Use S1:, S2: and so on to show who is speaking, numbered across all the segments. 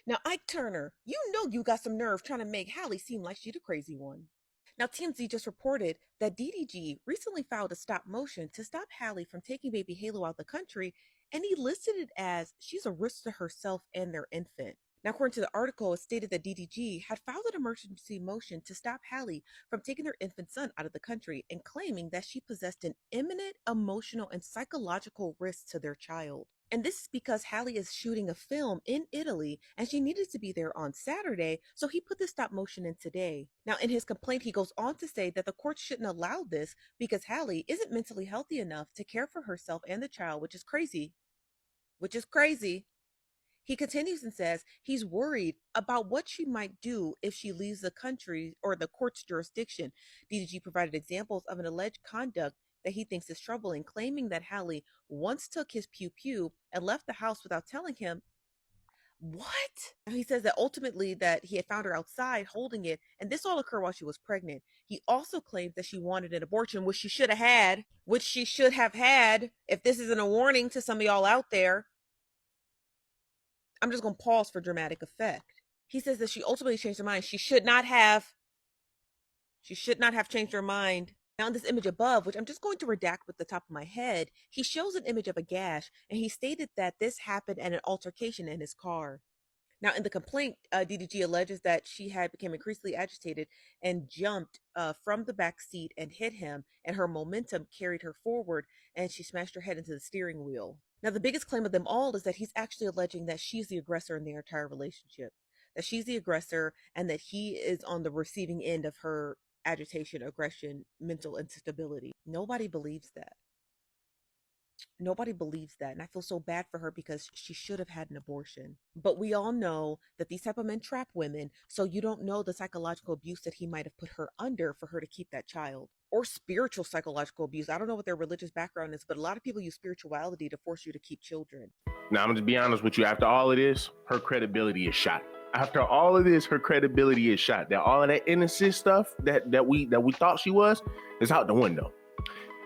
S1: Now, Ike Turner, you know you got some nerve trying to make Halle seem like she the crazy one. Now, TMZ just reported that DDG recently filed a stop motion to stop Halle from taking baby Halo out the country, and he listed it as she's a risk to herself and their infant. Now, according to the article, it stated that DDG had filed an emergency motion to stop Halle from taking their infant son out of the country and claiming that she possessed an imminent emotional and psychological risk to their child. And this is because Halle is shooting a film in Italy and she needed to be there on Saturday, so he put the stop motion in today. Now, in his complaint, he goes on to say that the court shouldn't allow this because Halle isn't mentally healthy enough to care for herself and the child, which is crazy. Which is crazy. He continues and says he's worried about what she might do if she leaves the country or the court's jurisdiction. DDG provided examples of an alleged conduct that he thinks is troubling, claiming that Halle once took his pew pew and left the house without telling him. What? He says that ultimately that he had found her outside holding it, and this all occurred while she was pregnant. He also claims that she wanted an abortion, which she should have had, if this isn't a warning to some of y'all out there. I'm just going to pause for dramatic effect. He says that she ultimately changed her mind. She should not have changed her mind. Now, in this image above, which I'm just going to redact with the top of my head, he shows an image of a gash, and he stated that this happened at an altercation in his car. Now, in the complaint, DDG alleges that she had become increasingly agitated and jumped from the back seat and hit him, and her momentum carried her forward, and she smashed her head into the steering wheel. Now, the biggest claim of them all is that he's actually alleging that she's the aggressor in their entire relationship, that she's the aggressor, and that he is on the receiving end of her agitation, aggression, mental instability. Nobody believes that. Nobody believes that. And I feel so bad for her because she should have had an abortion. But we all know that these type of men trap women. So you don't know the psychological abuse that he might have put her under for her to keep that child. Or spiritual psychological abuse. I don't know what their religious background is, but a lot of people use spirituality to force you to keep children.
S2: Now, I'm going to be honest with you. After all of this, her credibility is shot. After all of this, her credibility is shot. That all of that innocent stuff that we thought she was is out the window.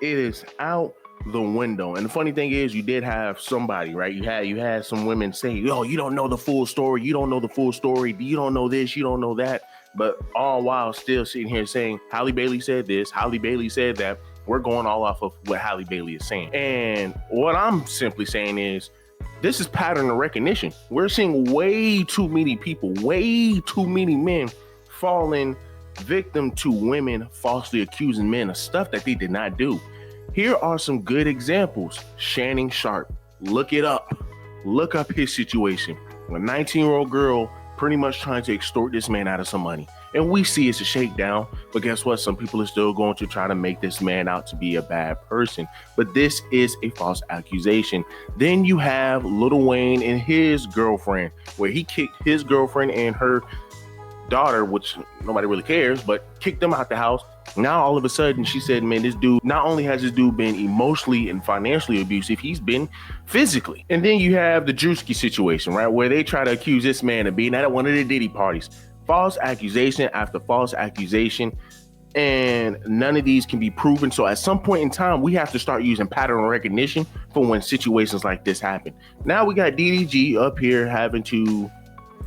S2: It is out the window. And the funny thing is, you did have somebody, right? You had some women say, "Yo, you don't know the full story. You don't know the full story. You don't know this. You don't know that." But all while still sitting here saying, Halle Bailey said this, Halle Bailey said that. We're going all off of what Halle Bailey is saying. And what I'm simply saying is, this is pattern of recognition. We're seeing way too many people, way too many men falling victim to women falsely accusing men of stuff that they did not do. Here are some good examples. Shannon Sharp, look it up. Look up his situation. A 19-year-old girl pretty much trying to extort this man out of some money. And we see it's a shakedown, but guess what? Some people are still going to try to make this man out to be a bad person. But this is a false accusation. Then you have Lil Wayne and his girlfriend, where he kicked his girlfriend and her daughter, which nobody really cares, but kicked them out the house. Now all of a sudden she said, man, this dude, not only has this dude been emotionally and financially abusive, he's been physically. And then you have the Drewski situation, right, where they try to accuse this man of being at one of the Diddy parties. False accusation after false accusation, and none of these can be proven. So at some point in time, we have to start using pattern recognition for when situations like this happen. Now we got DDG up here having to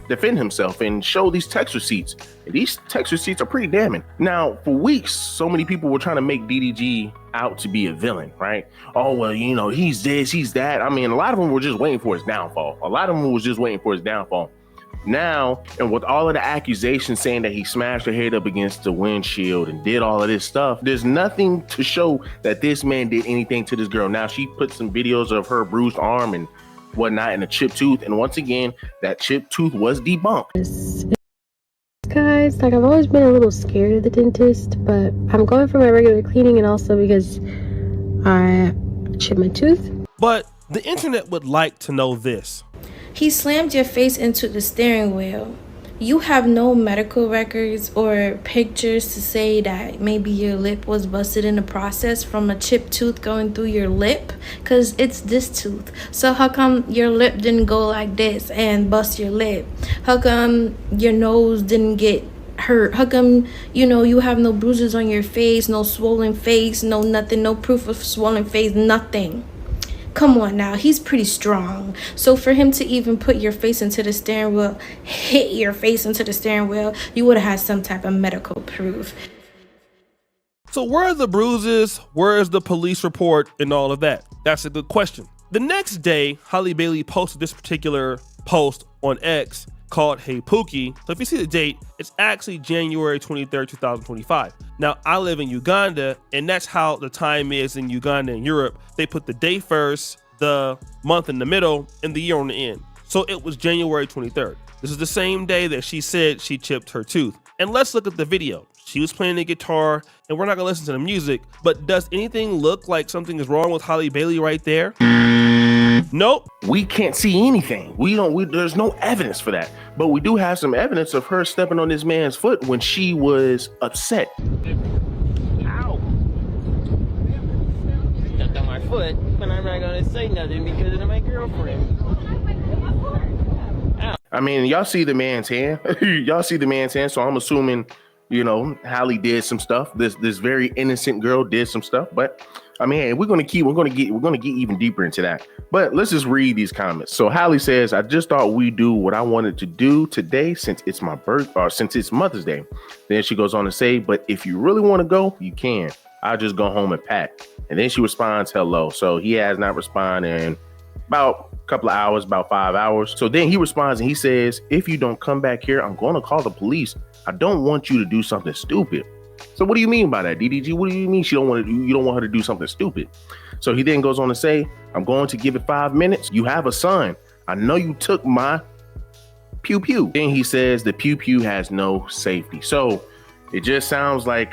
S2: defend himself and show these text receipts. And these text receipts are pretty damning. Now, for weeks, so many people were trying to make DDG out to be a villain, right? Oh, well, you know, he's this, he's that. I mean, a lot of them were just waiting for his downfall. Now, and with all of the accusations saying that he smashed her head up against the windshield and did all of this stuff, there's nothing to show that this man did anything to this girl. Now, she put some videos of her bruised arm and whatnot and a chipped tooth. And once again, that chipped tooth was debunked.
S3: Guys, like, I've always been a little scared of the dentist, but I'm going for my regular cleaning and also because I chipped my tooth.
S4: But the internet would like to know this.
S5: He slammed your face into the steering wheel. You have no medical records or pictures to say that maybe your lip was busted in the process from a chipped tooth going through your lip, because it's this tooth. So how come your lip didn't go like this and bust your lip? How come your nose didn't get hurt? How come, you have no bruises on your face, no swollen face, no nothing, no proof of swollen face, nothing? Come on now, he's pretty strong. So for him to even put your face into the steering wheel, hit your face into the steering wheel, you would have had some type of medical proof.
S4: So where are the bruises? Where is the police report and all of that? That's a good question. The next day, Halle Bailey posted this particular post on X called Hey Pookie. So if you see the date, it's actually January 23rd, 2025. Now, I live in Uganda, and that's how the time is in Uganda and Europe. They put the day first, the month in the middle, and the year on the end. So it was January 23rd. This is the same day that she said she chipped her tooth. And let's look at the video. She was playing the guitar, and we're not gonna listen to the music, but does anything look like something is wrong with Halle Bailey right there? Nope.
S2: We can't see anything. There's no evidence for that. But we do have some evidence of her stepping on this man's foot when she was upset.
S6: Ow. Stepped on my foot, but I'm not gonna say nothing because of my girlfriend. Ow.
S2: I mean, y'all see the man's hand. Y'all see the man's hand, so I'm assuming, Halle did some stuff. This very innocent girl did some stuff, but I mean, hey, we're gonna get even deeper into that. But let's just read these comments. So Halle says, I just thought we'd do what I wanted to do today since it's my since it's Mother's Day. Then she goes on to say, but if you really want to go, you can. I'll just go home and pack. And then she responds, hello. So he has not responded in about a couple of hours, about 5 hours. So then he responds and he says, if you don't come back here, I'm going to call the police. I don't want you to do something stupid. So what do you mean by that, DDG? What do you mean you don't want her to do something stupid? So he then goes on to say, I'm going to give it 5 minutes. You have a son. I know you took my pew pew. Then he says the pew pew has no safety. So it just sounds like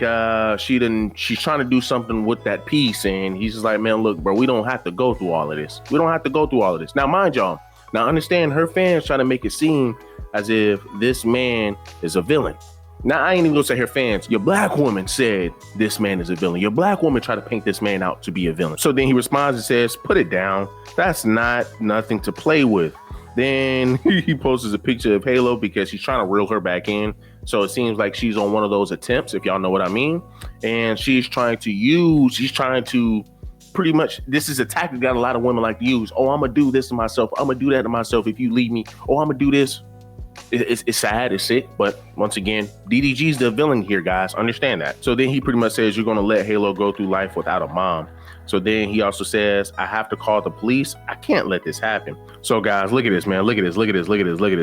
S2: she's trying to do something with that piece. And he's just like, man, look, bro, we don't have to go through all of this. We don't have to go through all of this. Now, mind y'all, understand her fans trying to make it seem as if this man is a villain. Now, I ain't even gonna say her fans. Your black woman said this man is a villain. Your black woman tried to paint this man out to be a villain. So then he responds and says, put it down. That's nothing to play with. Then he posts a picture of Halo because he's trying to reel her back in. So it seems like she's on one of those attempts, if y'all know what I mean. And she's trying to pretty much, this is a tactic that a lot of women like to use. Oh, I'm gonna do this to myself. I'm gonna do that to myself if you leave me. Oh, I'm gonna do this. It's sad, it's sick, but once again, DDG's the villain here, guys. Understand that. So then he pretty much says you're gonna let Halo go through life without a mom. So then he also says, I have to call the police. I can't let this happen. So guys, look at this, man. Look at this.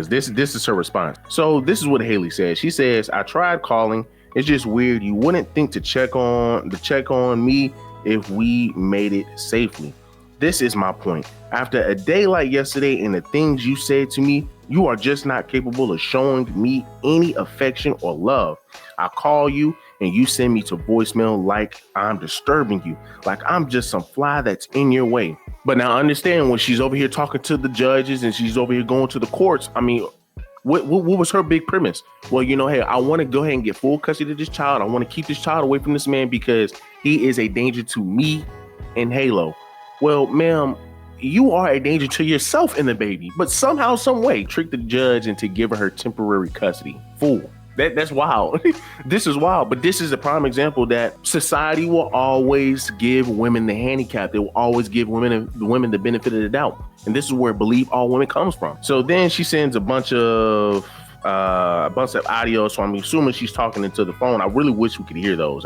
S2: This is her response. So this is what Halle says. She says, I tried calling. It's just weird. You wouldn't think to check on me if we made it safely. This is my point. After a day like yesterday and the things you said to me, you are just not capable of showing me any affection or love. I call you and you send me to voicemail like I'm disturbing you, like I'm just some fly that's in your way. But now understand, when she's over here talking to the judges and she's over here going to the courts, I mean, what was her big premise? Well, hey, I want to go ahead and get full custody of this child. I want to keep this child away from this man because he is a danger to me and Halo. Well, ma'am, you are a danger to yourself and the baby, but somehow, some way, trick the judge into giving her temporary custody. Fool. That's wild. This is wild, but this is a prime example that society will always give women the handicap. They will always give women the benefit of the doubt. And this is where believe all women comes from. So then she sends a bunch of audio. So I'm assuming she's talking into the phone. I really wish we could hear those.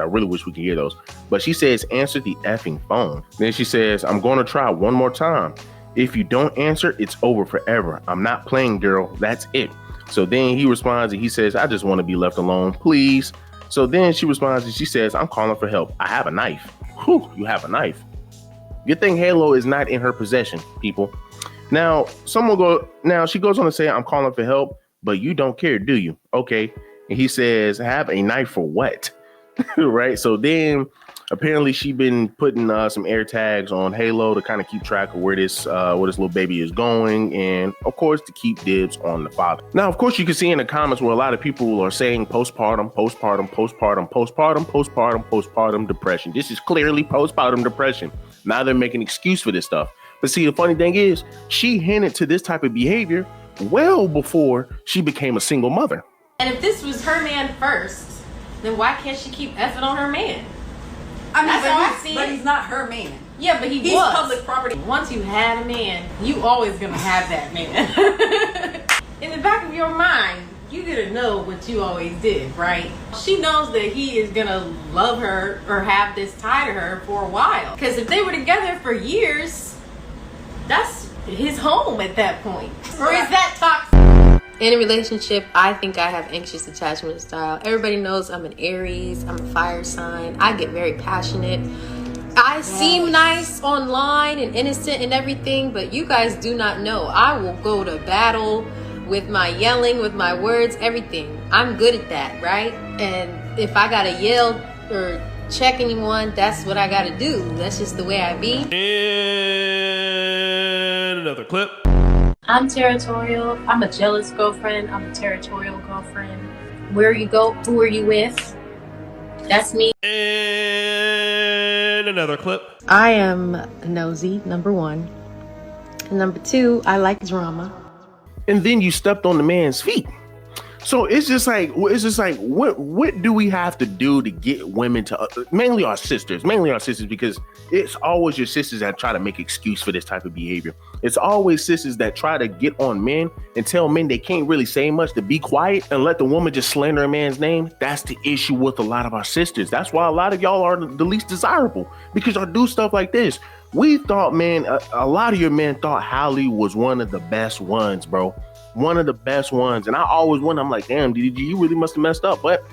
S2: But she says, answer the effing phone. Then she says, I'm going to try one more time. If you don't answer, it's over forever. I'm not playing, girl. That's it. So then he responds and he says, I just want to be left alone, please. So then she responds and she says, I'm calling for help. I have a knife. Whew, you have a knife. Good thing Halo is not in her possession, people. Now, she goes on to say, I'm calling for help, but you don't care, do you? Okay. And he says, have a knife for what? Right. So then apparently she been putting some air tags on Halo to kind of keep track of where this little baby is going. And of course, to keep dibs on the father. Now, of course, you can see in the comments where a lot of people are saying postpartum depression. This is clearly postpartum depression. Now they're making an excuse for this stuff. But see, the funny thing is, she hinted to this type of behavior well before she became a single mother.
S7: And if this was her man first, then why can't she keep effing on her man?
S8: I mean, but he's not her man.
S7: Yeah, but he's public property. Once you had a man, you always gonna have that man. In the back of your mind, you gotta know what you always did, right? She knows that he is gonna love her or have this tie to her for a while. Because if they were together for years, that's his home at that point. Or is that toxic?
S8: In a relationship, I think I have anxious attachment style. Everybody knows I'm an Aries, I'm a fire sign. I get very passionate. I seem nice online and innocent and everything, but you guys do not know. I will go to battle with my yelling, with my words, everything. I'm good at that, right? And if I gotta yell or check anyone, that's what I gotta do. That's just the way I be.
S4: And another clip.
S9: I'm territorial. I'm a jealous girlfriend. I'm a territorial girlfriend. Where you go, who are you with? That's me.
S4: And another clip.
S8: I am nosy, number one. And number two, I like drama.
S2: And then you stepped on the man's feet. So it's just like what do we have to do to get women to mainly our sisters, because it's always your sisters that try to make excuse for this type of behavior. It's always sisters that try to get on men and tell men they can't really say much, to be quiet and let the woman just slander a man's name. That's the issue with a lot of our sisters. That's why a lot of y'all are the least desirable, because y'all do stuff like this. We thought, man, a lot of your men thought Halle was one of the best ones, bro. One of the best ones. And I always wonder, I'm like, damn, DDG, you really must have messed up. But,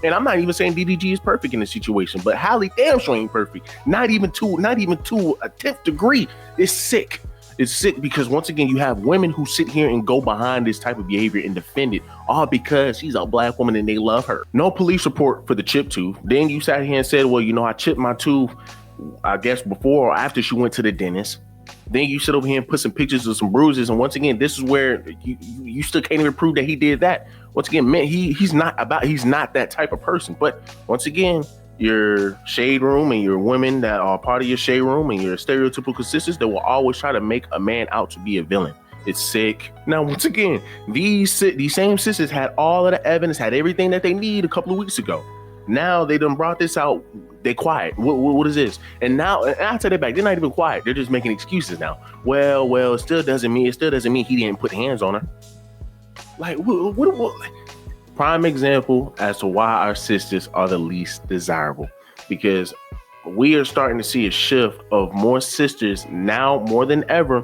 S2: and I'm not even saying DDG is perfect in this situation, but Halle damn sure ain't perfect. Not even to a 10th degree. It's sick. It's sick because once again, you have women who sit here and go behind this type of behavior and defend it, all because she's a black woman and they love her. No police report for the chip tooth. Then you sat here and said, well, you know, I chipped my tooth, I guess before or after she went to the dentist. Then you sit over here and put some pictures of some bruises. And once again, this is where you still can't even prove that he did that. Once again, man, he's not that type of person. But once again, your shade room and your women that are part of your shade room and your stereotypical sisters, they will always try to make a man out to be a villain. It's sick. Now, once again, these same sisters had all of the evidence, had everything that they need a couple of weeks ago. Now they done brought this out. They quiet. What is this? And now, and I'll take it back. They're not even quiet. They're just making excuses now. Well, it still doesn't mean he didn't put hands on her. Like, what? Prime example as to why our sisters are the least desirable, because we are starting to see a shift of more sisters now more than ever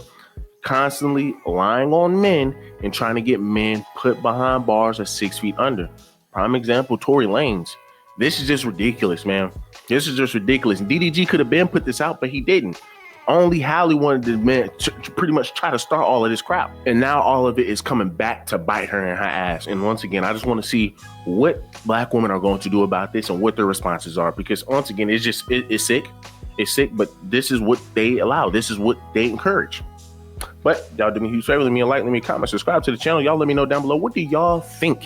S2: constantly lying on men and trying to get men put behind bars or 6 feet under. Prime example, Tory Lanez. This is just ridiculous, man. This is just ridiculous. DDG could have been put this out, but he didn't. Only Halle wanted the man to pretty much try to start all of this crap. And now all of it is coming back to bite her in her ass. And once again, I just want to see what black women are going to do about this and what their responses are. Because once again, it's sick. It's sick, but this is what they allow. This is what they encourage. But y'all do me a huge favor. Leave me a like, leave me a comment, subscribe to the channel. Y'all let me know down below. What do y'all think